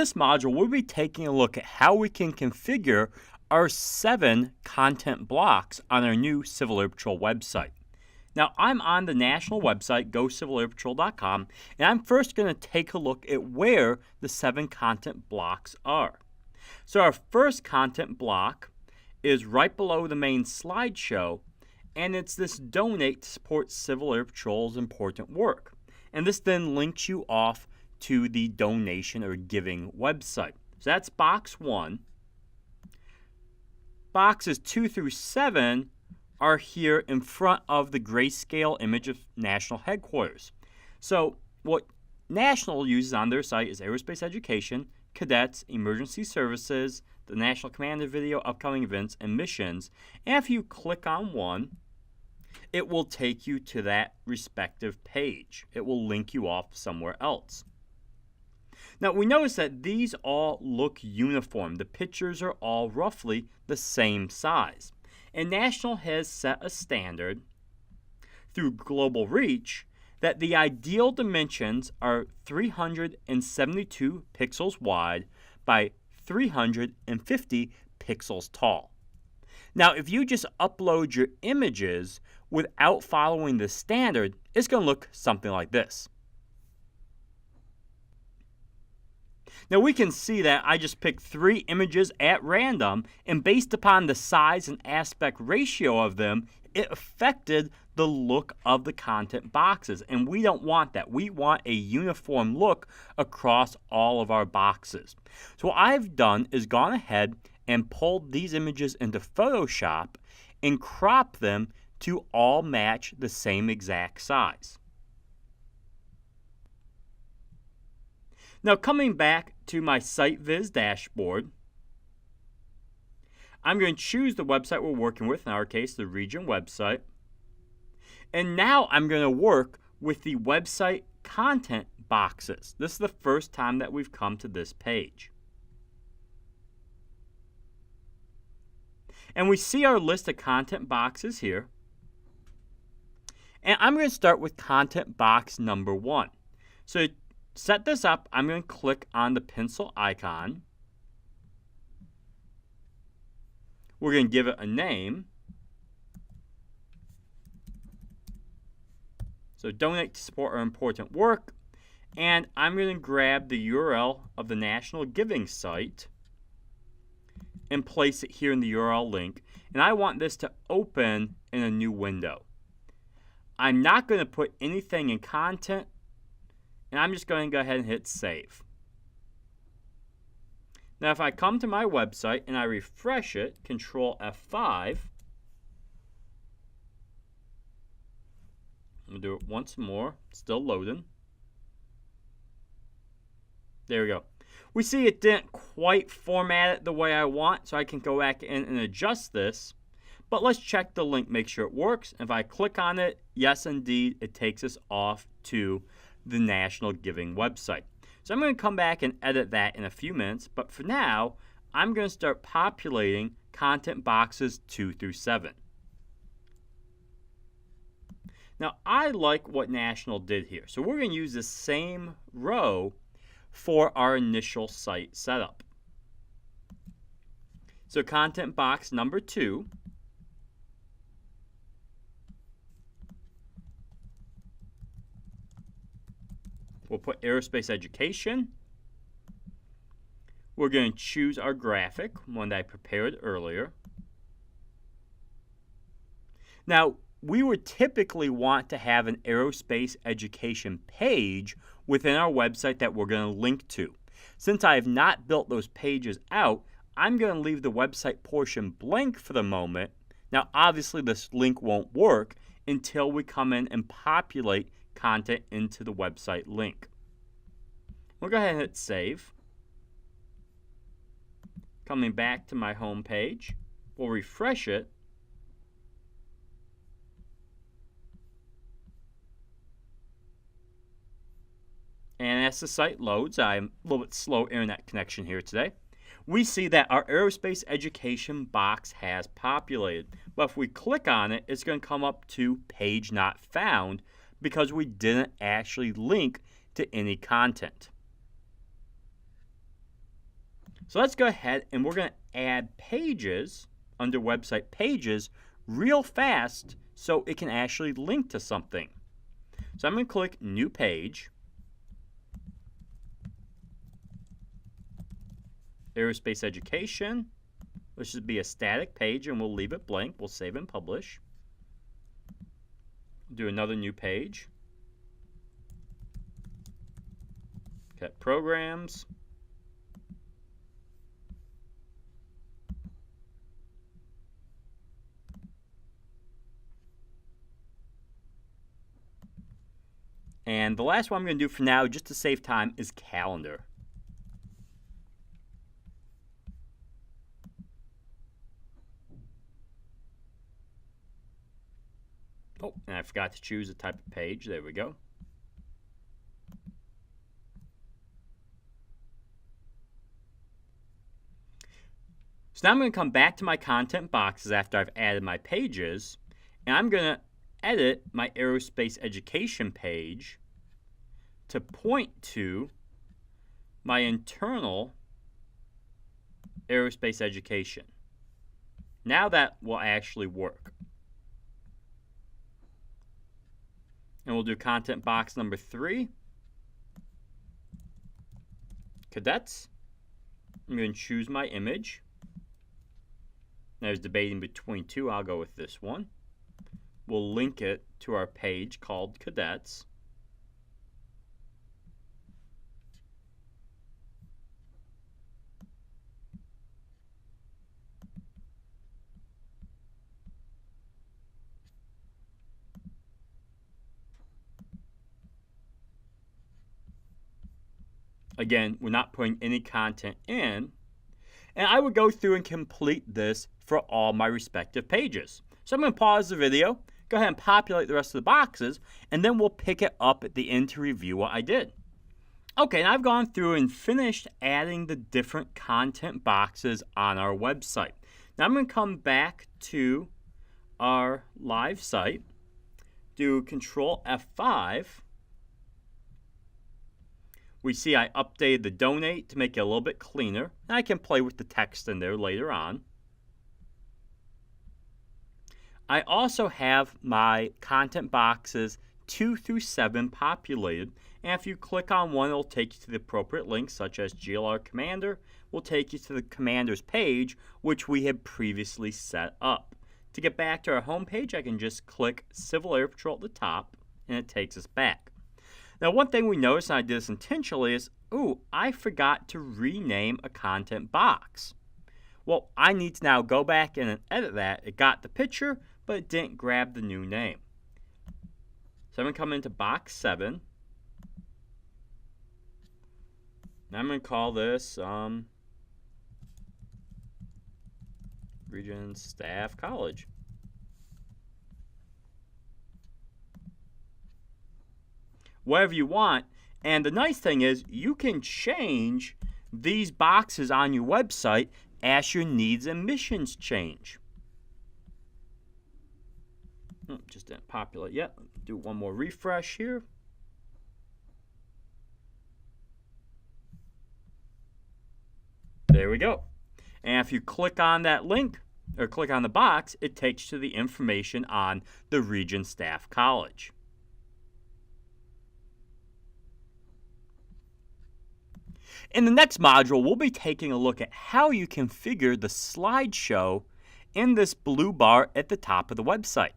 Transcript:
this module, we'll be taking a look at how we can configure our 7 content blocks on our new Civil Air Patrol website. Now, I'm on the national website, gocivilairpatrol.com, and I'm first going to take a look at where the 7 content blocks are. So our first content block is right below the main slideshow, and it's this donate to support Civil Air Patrol's important work. And this then links you off to the donation or giving website. So that's box 1. Boxes 2 through 7 are here in front of the grayscale image of National Headquarters. So what National uses on their site is aerospace education, cadets, emergency services, the National Commander video, upcoming events, and missions. And if you click on one, it will take you to that respective page. It will link you off somewhere else. Now, we notice that these all look uniform. The pictures are all roughly the same size. And National has set a standard through global reach that the ideal dimensions are 372 pixels wide by 350 pixels tall. Now, if you just upload your images without following the standard, it's going to look something like this. Now we can see that I just picked 3 images at random, and based upon the size and aspect ratio of them, it affected the look of the content boxes. And we don't want that. We want a uniform look across all of our boxes. So what I've done is gone ahead and pulled these images into Photoshop and cropped them to all match the same exact size. Now coming back to my CAPSiteVis dashboard, I'm going to choose the website we're working with, in our case the region website. And now I'm going to work with the website content boxes. This is the first time that we've come to this page. And we see our list of content boxes here. And I'm going to start with content box number 1. So to set this up, I'm going to click on the pencil icon. We're going to give it a name. So donate to support our important work. And I'm going to grab the URL of the National Giving site and place it here in the URL link. And I want this to open in a new window. I'm not going to put anything in content, and I'm just going to go ahead and hit save. Now if I come to my website and I refresh it, Control F5, I'm going to do it once more, still loading. There we go. We see it didn't quite format it the way I want, so I can go back in and adjust this. But let's check the link, make sure it works. If I click on it, yes indeed, it takes us off to the National Giving website. So I'm going to come back and edit that in a few minutes, but for now, I'm going to start populating content boxes 2 through 7. Now, I like what National did here. So we're going to use the same row for our initial site setup. So content box number 2. We'll put aerospace education. We're going to choose our graphic, one that I prepared earlier. Now, we would typically want to have an aerospace education page within our website that we're going to link to. Since I have not built those pages out, I'm going to leave the website portion blank for the moment. Now, obviously, this link won't work until we come in and populate content into the website link. We'll go ahead and hit save. Coming back to my home page, we'll refresh it. And as the site loads, I'm a little bit slow internet connection here today. We see that our aerospace education box has populated. But if we click on it, it's going to come up to page not found because we didn't actually link to any content. So let's go ahead and we're going to add pages under website pages real fast so it can actually link to something. So I'm going to click New Page. Aerospace Education. This should be a static page and we'll leave it blank. We'll save and publish. Do another new page. Okay, Programs. And the last one I'm going to do for now, just to save time, is Calendar. Oh, and I forgot to choose a type of page. There we go. So now I'm going to come back to my content boxes after I've added my pages, and I'm going to edit my aerospace education page to point to my internal aerospace education. Now that will actually work. And we'll do content box number 3. Cadets. I'm going to choose my image. I was debating between two. I'll go with this one. We'll link it to our page called Cadets. Again, we're not putting any content in. And I would go through and complete this for all my respective pages. So I'm going to pause the video, go ahead and populate the rest of the boxes, and then we'll pick it up at the end to review what I did. Okay, now I've gone through and finished adding the different content boxes on our website. Now I'm going to come back to our live site, do Control F5. We see I updated the donate to make it a little bit cleaner, and I can play with the text in there later on. I also have my content boxes 2 through 7 populated, and if you click on one, it'll take you to the appropriate links, such as GLR Commander will take you to the Commander's page, which we had previously set up. To get back to our home page, I can just click Civil Air Patrol at the top, and it takes us back. Now, one thing we noticed, and I did this intentionally, is, I forgot to rename a content box. Well, I need to now go back in and edit that. It got the picture, but it didn't grab the new name. So I'm going to come into box 7. And I'm going to call this Region Staff College. Whatever you want. And the nice thing is you can change these boxes on your website as your needs and missions change. Just didn't populate yet. Do one more refresh here. There we go. And if you click on that link or click on the box, it takes you to the information on the Region Staff College. In the next module, we'll be taking a look at how you configure the slideshow in this blue bar at the top of the website.